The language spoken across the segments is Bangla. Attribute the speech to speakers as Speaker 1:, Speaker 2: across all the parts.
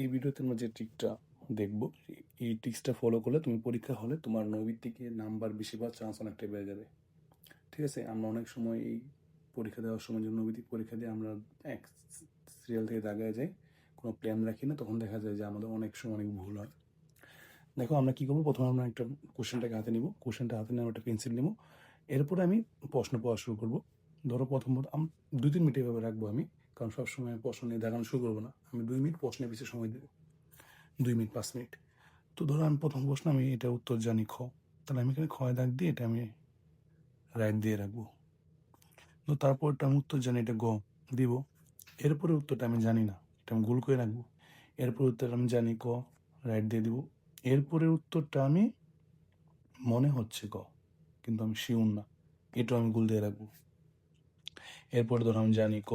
Speaker 1: এই ভিডিওতে আমরা যে ট্রিকটা দেখব, এই ট্রিক্সটা ফলো করলে তুমি পরীক্ষা হলে তোমার নৈবিত্তিকে নাম্বার বেশি পাওয়ার চান্স অনেকটাই বেড়ে যাবে। ঠিক আছে, আমরা অনেক সময় এই পরীক্ষা দেওয়ার সময় যে নৈবিত্তিক পরীক্ষা দিয়ে আমরা এক সিরিয়াল থেকে দাগায় যাই, কোনো প্ল্যান রাখি না, তখন দেখা যায় যে আমাদের অনেক সময় অনেক ভুল হয়। দেখো আমরা কী করবো, প্রথমে আমরা একটা কোশ্চেনটাকে হাতে নিব, কোশ্চেনটা হাতে নিয়ে একটা পেন্সিল নেবো, এরপরে আমি প্রশ্ন পড়া শুরু করবো। ধরো প্রথমত আমি 2-3 মিনিট এভাবে রাখবো আমি, কারণ সবসময় প্রশ্ন নিয়ে দেখানো শুরু করবো না, আমি 2 মিনিট প্রশ্নের পিছিয়ে সময় দেবো, 2 মিনিট 5 মিনিট। তো ধরো আমি প্রথম প্রশ্ন আমি এটা উত্তর জানি খ, তাহলে আমি এখানে খয় দাগ দিয়ে এটা আমি রাইট দিয়ে রাখবো। তো তারপরটা আমি উত্তর জানি, এটা গ দিব। এরপরে উত্তরটা আমি জানি না, এটা আমি গোল করে রাখবো। এরপর উত্তর আমি জানি ক, রাইট দিয়ে দিব। এরপরের উত্তরটা আমি মনে হচ্ছে ক, কিন্তু আমি শিওর না, এটাও আমি গোল দিয়ে রাখবো। এরপর ধরো আমি জানি ক,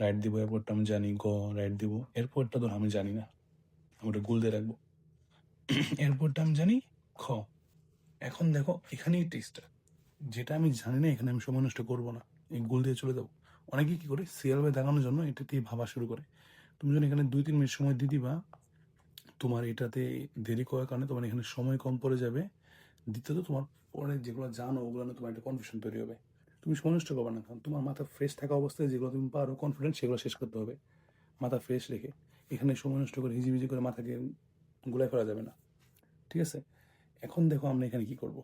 Speaker 1: রাইট দিব। এরপরটা আমি জানি গ, রাইট দিব। এরপরটা ধরো আমি জানি না, আমি ওটা গোল দিয়ে রাখবো। এরপরটা আমি জানি খ। এখন দেখো এখানেই টেস্টটা, যেটা আমি জানি না এখানে আমি সময় নষ্ট করবো না, এই গোল দিয়ে চলে যাবো। অনেকে কি করে সিরিয়াল বাই দেখানোর জন্য এটাতেই ভাবা শুরু করে। তুমি যখন এখানে 2-3 মিনিট সময় দিয়ে দিবা, তোমার এটাতে দেরি করার কারণে তোমার এখানে সময় কম পড়ে যাবে। দ্বিতীয়ত তোমার পরে যেগুলো জানো ওগুলো না তোমার একটা কনফিউশন তৈরি হবে। তুমি সময় নষ্ট করবে না, কারণ তোমার মাথা ফ্রেশ থাকা অবস্থায় যেগুলো তুমি পারো কনফিডেন্ট, সেগুলো শেষ করতে হবে মাথা ফ্রেশ রেখে। এখানে সময় নষ্ট করে হিজিবিজি করে মাথাকে গুলাই করা যাবে না। ঠিক আছে, এখন দেখো আমরা এখানে কি করব।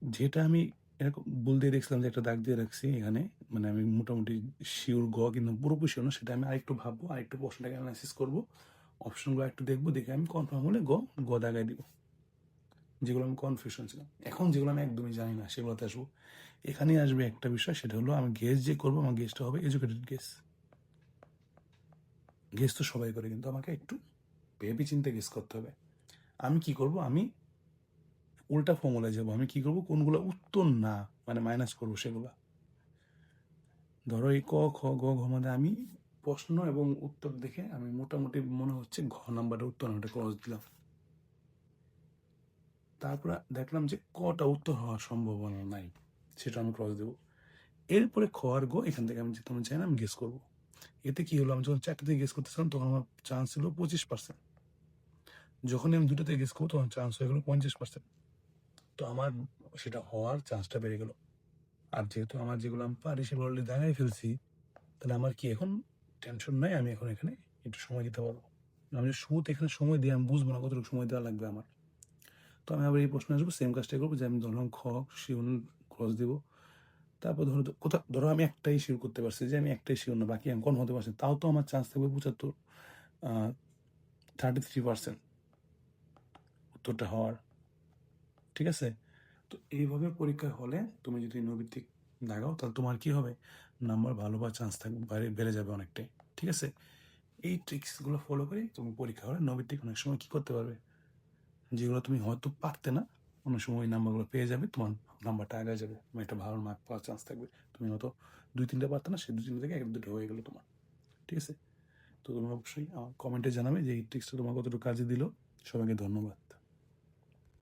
Speaker 1: যেটা আমি এরকম বল দিয়ে দেখছিলাম যে একটা দাগ দিয়ে রাখছি এখানে, মানে আমি মোটামুটি শিওর গ, কিন্তু পুরোপুরি শিওর না, সেটা আমি আরেকটু ভাববো, আরেকটু প্রশ্নটাকে অ্যানালাইসিস করবো, অপশনগুলো একটু দেখবো, দেখে আমি কনফার্ম হলে গ গ দাগায় দিব, যেগুলো আমি কনফিউশন ছিলাম। এখন যেগুলো আমি একদমই জানি না সেগুলোতে আসবো। এখানেই আসবে একটা বিষয়, সেটা হলো আমি গেস যে করবো, আমার গেসটা হবে এডুকেটেড গেস। গেস তো সবাই করে, কিন্তু আমাকে একটু ভেবে চিন্তে গেস করতে হবে। আমি কি করব, আমি উল্টা ফর্মুলায় যাবো। আমি কি করব, কোনগুলো উত্তর না মানে মাইনাস করবো সেগুলো। ধরো এই ক খ গ ঘ মধ্যে আমি প্রশ্ন এবং উত্তর দেখে আমি মোটামুটি মনে হচ্ছে ঘ নাম্বারটা উত্তর, আমি ক্রস দিলাম। তারপরে দেখলাম যে কটা উত্তর হওয়ার সম্ভাবনা নাই, সেটা আমি ক্রস দেবো। এরপরে খ আর গ এখান থেকে আমি যেতে চাই না, আমি গেস করবো। এতে কি হলো, আমি যখন 4টা থেকে গেস করতেছিলাম তখন আমার চান্স ছিল 25%। যখনই আমি 2টা থেকে গেস করবো তখন চান্স হয়ে গেলো 50%। তো আমার সেটা হওয়ার চান্সটা বেড়ে গেল। আর যেহেতু আমার যেগুলো আমি পারি সেগুলো অলরেডি দেখাই ফেলছি, তাহলে আমার কি এখন টেনশন নাই, আমি এখন এখানে একটু সময় দিতে পারবো। আমি শুরুতে এখানে সময় দিয়ে আমি বুঝবো না কতটুকু সময় দেওয়া লাগবে আমার। তো আমি আবার এই প্রশ্নে আসবো, সেম কাজটাই করবো, যে আমি ধরলাম খ, শিওর ক্রস দেবো। তারপর ধরো আমি একটাই শিওর করতে পারছি, যে আমি একটাই শিওর না, বাকি আমি কনফার্ম হতে পারছি, তাও তো আমার চান্স থাকবে 33% উত্তরটা হওয়ার। ঠিক আছে, তো এইভাবে পরীক্ষা হলে তুমি যদি নৈবিত্তিক দাগাও, তাহলে তোমার কি হবে, নাম্বার ভালো পাওয়ার চান্স থাকবে, বেড়ে যাবে অনেকটাই। ঠিক আছে, এই ট্রিক্সগুলো ফলো করে তুমি পরীক্ষা হলে নৈবিত্তিক অনেক সময় কি করতে পারবে, যেগুলো তুমি হয়তো পারতে না, অনেক সময় ওই নাম্বারগুলো পেয়ে যাবে, তোমার নাম্বারটা আগে যাবে, তুমি একটা ভালো মার্ক পাওয়ার চান্স থাকবে। তুমি হয়তো 2-3টা পারতে না, সেই 2-3 থেকে 1-2টা হয়ে গেলো তোমার। ঠিক আছে, তো তুমি অবশ্যই আমার কমেন্টে জানাবে যে এই ট্রিক্সটা তোমার কতটুকু কাজে দিল। সবাইকে ধন্যবাদ।